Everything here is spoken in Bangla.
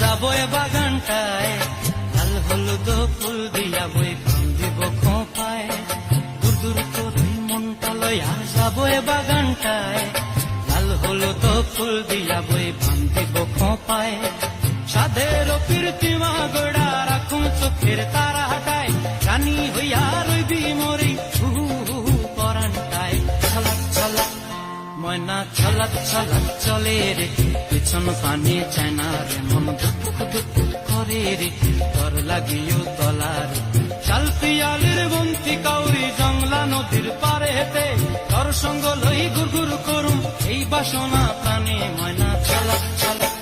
যাবো এ বাগানটায়, লাল হলুদ ফুল দিয়া বই প্রাণ দিব খোঁপায়। দূর দূর করে মনটা লইয়া যাবো এ বাগানটায়, লাল হলুদ ফুল দিয়া বই প্রাণ দিব খোঁপায়। সাধের কীর্তিমা গোড়া রাখুন চোখের তারা হাটায়, রানী হইয়া রইবি মরি পরানটায়। ছলাক ছলাক ময়না ছলাক ছলাক চলে রে, পিছন পানি চায় না রে, মন দুপুক দুপুক করে রে, তোর লাগিও তলার। শাল পিয়ালির বন্তি কাউরি জংলা নদীর পারে হেতে, তোর সঙ্গ লই ঘুর ঘুর করুম এই বাসনা প্রাণে। ময়না ছলাক ছলাক